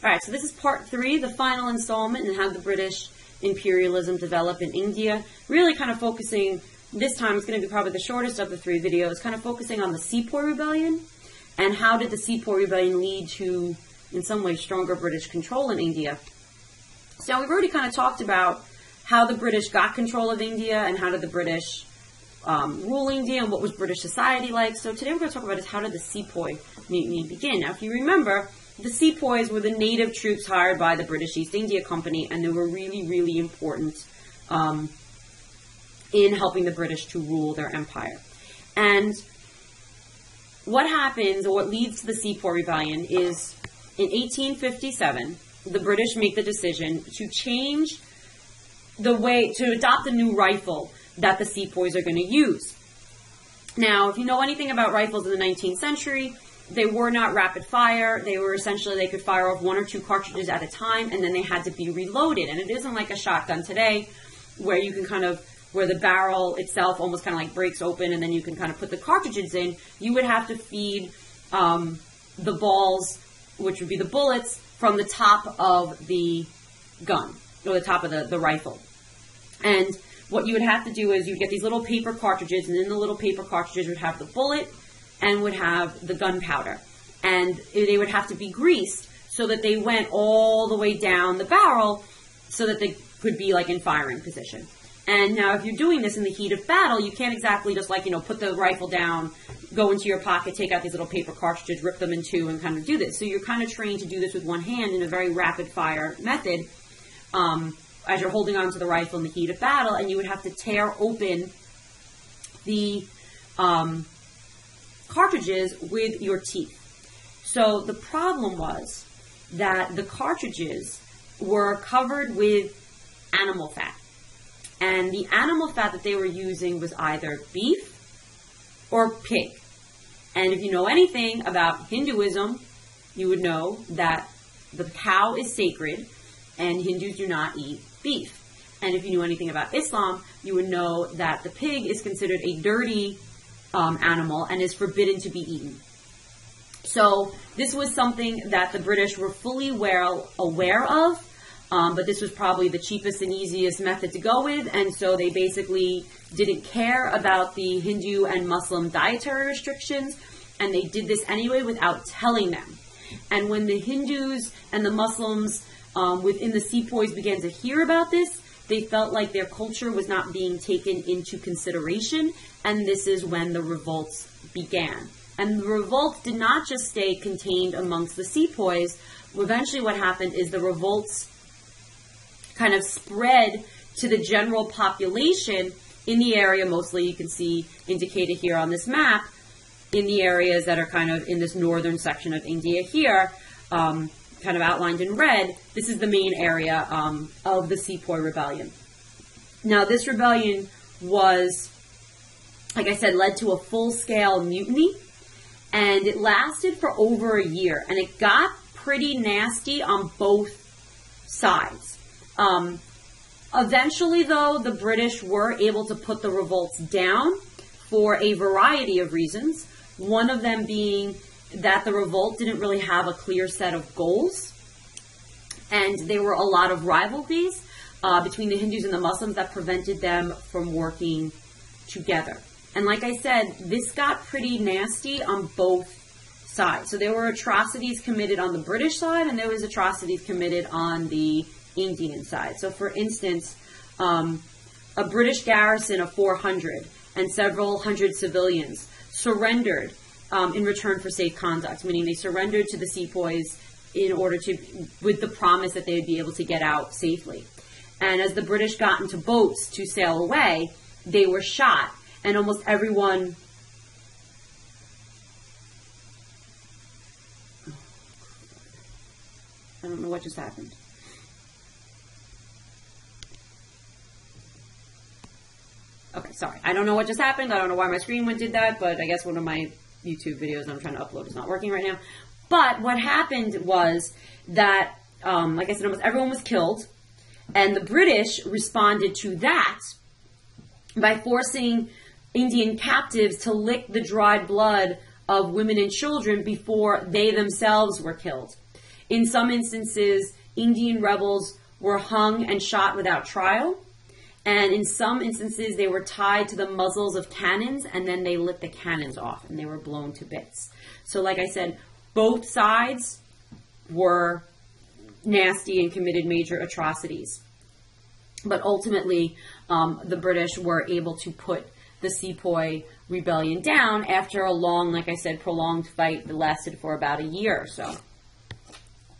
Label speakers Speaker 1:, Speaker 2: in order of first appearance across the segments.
Speaker 1: All right, so this is part 3, the final installment, and how the British imperialism developed in India. Really kind of focusing, this time it's going to be probably the shortest of the 3 videos, kind of focusing on the Sepoy Rebellion, and how did the Sepoy Rebellion lead to, in some ways, stronger British control in India. So we've already kind of talked about how the British got control of India, and how did the British rule India, and what was British society like. So today we're going to talk about is how did the Sepoy Mutiny begin. Now, if you remember, the Sepoys were the native troops hired by the British East India Company, and they were really, really important in helping the British to rule their empire. And what happens, or what leads to the Sepoy Rebellion, is in 1857, the British make the decision to change the way, to adopt a new rifle that the Sepoys are going to use. Now, if you know anything about rifles in the 19th century, they were not rapid fire. They were essentially, they could fire off 1 or 2 cartridges at a time, and then they had to be reloaded. And it isn't like a shotgun today, where you can kind of, where the barrel itself almost kind of like breaks open, and then you can kind of put the cartridges in. You would have to feed the balls, which would be the bullets, from the top of the gun, or the top of the rifle. And what you would have to do is you'd get these little paper cartridges, and in the little paper cartridges would have the bullet and would have the gunpowder. And they would have to be greased so that they went all the way down the barrel so that they could be like in firing position. And now if you're doing this in the heat of battle, you can't exactly just like, put the rifle down, go into your pocket, take out these little paper cartridges, rip them in 2 and kind of do this. So you're kind of trained to do this with one hand in a very rapid fire method as you're holding onto the rifle in the heat of battle, and you would have to tear open the cartridges with your teeth. So the problem was that the cartridges were covered with animal fat. And the animal fat that they were using was either beef or pig. And if you know anything about Hinduism, you would know that the cow is sacred and Hindus do not eat beef. And if you knew anything about Islam, you would know that the pig is considered a dirty animal and is forbidden to be eaten. So this was something that the British were fully aware of, but this was probably the cheapest and easiest method to go with, and so they basically didn't care about the Hindu and Muslim dietary restrictions, and they did this anyway without telling them. And when the Hindus and the Muslims within the Sepoys began to hear about this, they felt like their culture was not being taken into consideration, and this is when the revolts began. And the revolts did not just stay contained amongst the Sepoys. Eventually what happened is the revolts kind of spread to the general population in the area, mostly you can see indicated here on this map, in the areas that are kind of in this northern section of India here, kind of outlined in red. This is the main area of the Sepoy Rebellion. Now, this rebellion was, like I said, led to a full-scale mutiny, and it lasted for over a year, and it got pretty nasty on both sides. Eventually, though, the British were able to put the revolts down for a variety of reasons, one of them being that the revolt didn't really have a clear set of goals, and there were a lot of rivalries between the Hindus and the Muslims that prevented them from working together. And like I said, this got pretty nasty on both sides. So there were atrocities committed on the British side, and there was atrocities committed on the Indian side. So for instance, a British garrison of 400 and several hundred civilians surrendered in return for safe conduct, meaning they surrendered to the Sepoys in order to, with the promise that they would be able to get out safely. And as the British got into boats to sail away, they were shot, and almost everyone... I don't know what just happened. Okay, sorry. I don't know what just happened. I don't know why my screen did that, but I guess one of my YouTube videos I'm trying to upload is not working right now. But what happened was that, like I said, almost everyone was killed, and the British responded to that by forcing Indian captives to lick the dried blood of women and children before they themselves were killed. In some instances, Indian rebels were hung and shot without trial. And in some instances, they were tied to the muzzles of cannons, and then they lit the cannons off, and they were blown to bits. So like I said, both sides were nasty and committed major atrocities. But ultimately, the British were able to put the Sepoy rebellion down after a long, like I said, prolonged fight that lasted for about a year or so.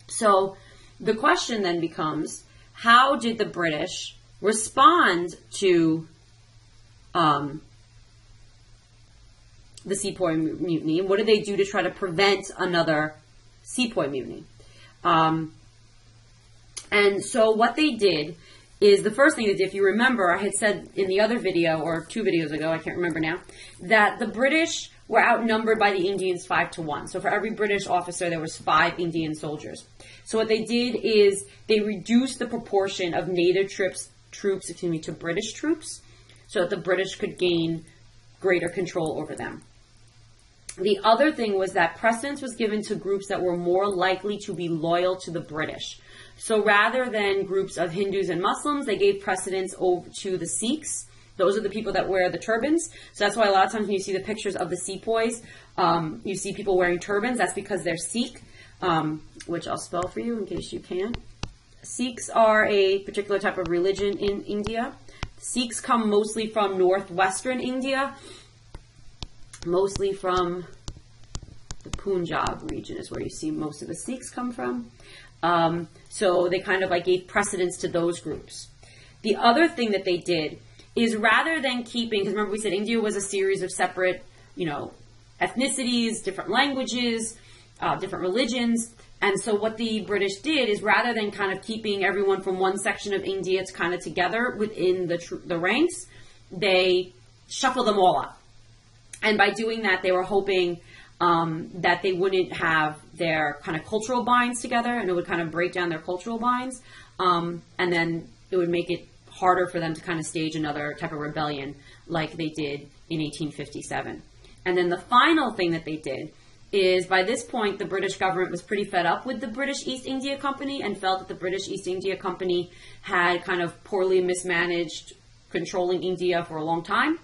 Speaker 1: So the question then becomes, how did the British respond to the Sepoy mutiny? And what did they do to try to prevent another Sepoy mutiny? And so what they did is, the first thing they did, if you remember, I had said in the other video, or 2 videos ago, I can't remember now, that the British were outnumbered by the Indians 5-1. So for every British officer, there was 5 Indian soldiers. So what they did is they reduced the proportion of native troops to British troops, so that the British could gain greater control over them. The other thing was that precedence was given to groups that were more likely to be loyal to the British. So rather than groups of Hindus and Muslims, they gave precedence over to the Sikhs. Those are the people that wear the turbans. So that's why a lot of times when you see the pictures of the sepoys, you see people wearing turbans. That's because they're Sikh, which I'll spell for you in case you can't. Sikhs are a particular type of religion in India. Sikhs come mostly from northwestern India, mostly from the Punjab region is where you see most of the Sikhs come from. So they kind of like gave precedence to those groups. The other thing that they did is, rather than keeping, because remember we said India was a series of separate, ethnicities, different languages, different religions. And so what the British did is, rather than kind of keeping everyone from one section of India to kind of together within the ranks, they shuffled them all up. And by doing that, they were hoping that they wouldn't have their kind of cultural binds together, and it would kind of break down their cultural binds. And then it would make it harder for them to kind of stage another type of rebellion like they did in 1857. And then the final thing that they did is, by this point, the British government was pretty fed up with the British East India Company and felt that the British East India Company had kind of poorly mismanaged controlling India for a long time.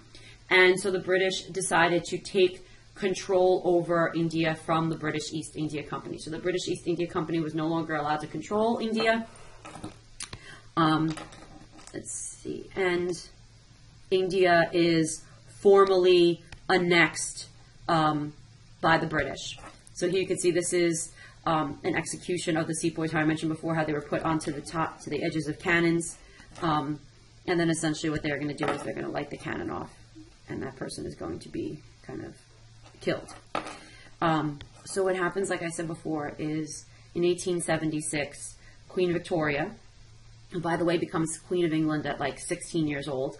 Speaker 1: And so the British decided to take control over India from the British East India Company. So the British East India Company was no longer allowed to control India. Let's see. And India is formally annexed by the British. So here you can see this is an execution of the sepoys, how I mentioned before, how they were put onto the top, to the edges of cannons. And then essentially what they're going to do is they're going to light the cannon off, and that person is going to be kind of killed. So what happens, like I said before, is in 1876, Queen Victoria, who, by the way, becomes Queen of England at like 16 years old,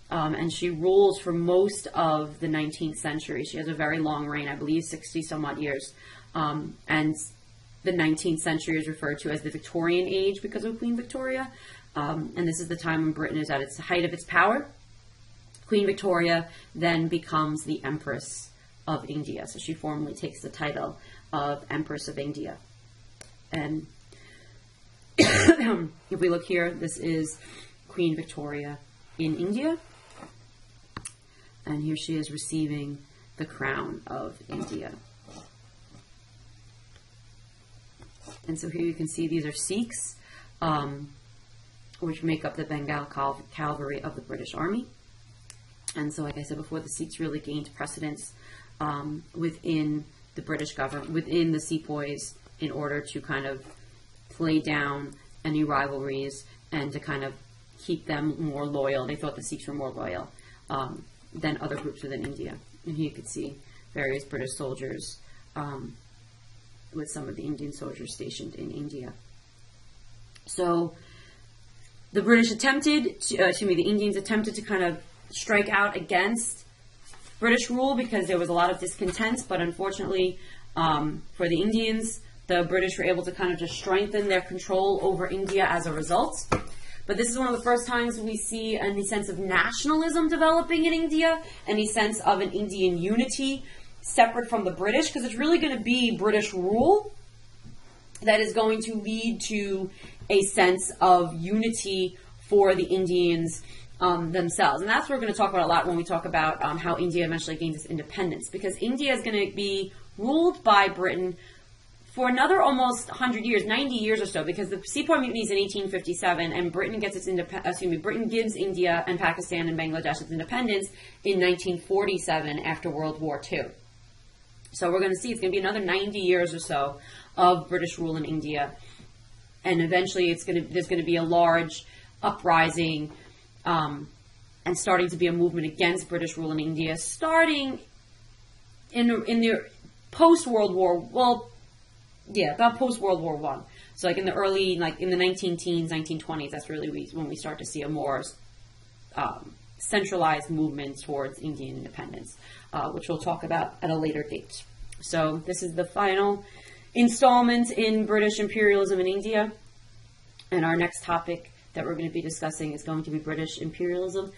Speaker 1: and she rules for most of the 19th century. She has a very long reign, I believe 60 some odd years. And the 19th century is referred to as the Victorian age because of Queen Victoria. And this is the time when Britain is at its height of its power. Queen Victoria then becomes the Empress of India. So she formally takes the title of Empress of India. And if we look here, this is Queen Victoria in India. And here she is receiving the crown of India. And so here you can see these are Sikhs, which make up the Bengal cavalry of the British Army. And so, like I said before, the Sikhs really gained precedence within the British government, within the sepoys, in order to kind of play down any rivalries and to kind of keep them more loyal. They thought the Sikhs were more loyal than other groups within India. And here you could see various British soldiers with some of the Indian soldiers stationed in India. So the British attempted, the Indians attempted to kind of strike out against British rule because there was a lot of discontent, but unfortunately for the Indians, the British were able to kind of just strengthen their control over India as a result. But this is one of the first times we see any sense of nationalism developing in India, any sense of an Indian unity separate from the British, because it's really going to be British rule that is going to lead to a sense of unity for the Indians themselves. And that's what we're going to talk about a lot when we talk about how India eventually gains its independence, because India is going to be ruled by Britain for another almost 100 years, 90 years or so, because the Sepoy Mutiny is in 1857, and Britain gives India and Pakistan and Bangladesh its independence in 1947 after World War II. So we're going to see it's going to be another 90 years or so of British rule in India, and eventually there's going to be a large uprising and starting to be a movement against British rule in India, starting in the post-World War, about post-World War I. So like in the early, in the 19-teens, 1920s, that's really when we start to see a more centralized movement towards Indian independence, which we'll talk about at a later date. So this is the final installment in British imperialism in India. And our next topic that we're going to be discussing is going to be British imperialism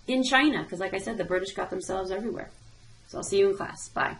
Speaker 1: in China, because like I said, the British got themselves everywhere. So I'll see you in class. Bye.